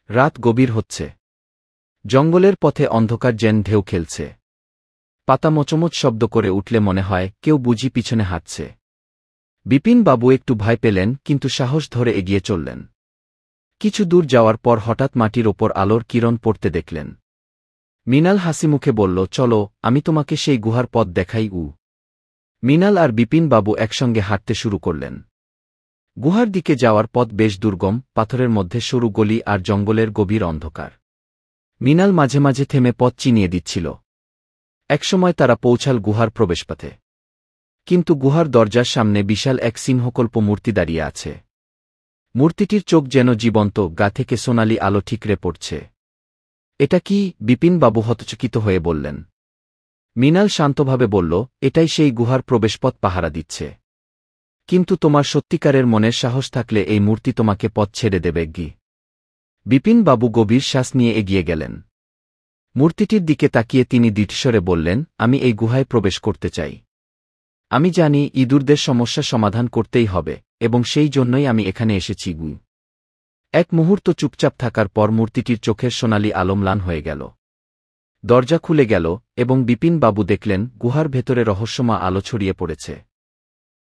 রাত গভীর হচ্ছে। জঙ্গলের পথে অন্ধকার যেন ঢেউ খেলছে। পাতা মোচমোচ শব্দ করে উঠলে মনে হয় কেউ বুঝি পিছনে হাঁটছে। বিপিনবাবু একটু ভয় পেলেন, কিন্তু সাহস ধরে এগিয়ে চললেন। কিছু দূর যাওয়ার পর হঠাৎ মাটির ওপর আলোর কিরণ পড়তে দেখলেন। মৃণাল হাসিমুখে বলল, চলো, আমি তোমাকে সেই গুহার পথ দেখাই। মৃণাল আর বিপিনবাবু একসঙ্গে হাঁটতে শুরু করলেন। গুহার দিকে যাওয়ার পথ বেশ দুর্গম, পাথরের মধ্যে সরু গলি আর জঙ্গলের গভীর অন্ধকার। মৃণাল মাঝে মাঝে থেমে পথ চিনিয়ে দিচ্ছিল। একসময় তারা পৌঁছাল গুহার প্রবেশপথে। কিন্তু গুহার দরজার সামনে বিশাল এক সিংহকল্প মূর্তি দাঁড়িয়ে আছে। মূর্তিটির চোখ যেন জীবন্ত, গা থেকে সোনালি আলো ঠিকরে পড়ছে। এটা কি? বিপিনবাবু হতচকিত হয়ে বললেন। মৃণাল শান্তভাবে বলল, এটাই সেই গুহার প্রবেশপথ পাহারা দিচ্ছে। কিন্তু তোমার সত্যিকারের মনের সাহস থাকলে এই মূর্তি তোমাকে পথ ছেড়ে দেবে কি? বিপিনবাবু গভীর শ্বাস নিয়ে এগিয়ে গেলেন। মূর্তিটির দিকে তাকিয়ে তিনি দৃঢ়স্বরে বললেন, আমি এই গুহায় প্রবেশ করতে চাই। আমি জানি ইঁদুরদের সমস্যা সমাধান করতেই হবে, এবং সেই জন্যই আমি এখানে এসেছি। এক মুহূর্ত চুপচাপ থাকার পর মূর্তিটির চোখের সোনালি আলো ম্লান হয়ে গেল। দরজা খুলে গেল, এবং বিপিনবাবু দেখলেন গুহার ভেতরে রহস্যময় আলো ছড়িয়ে পড়েছে।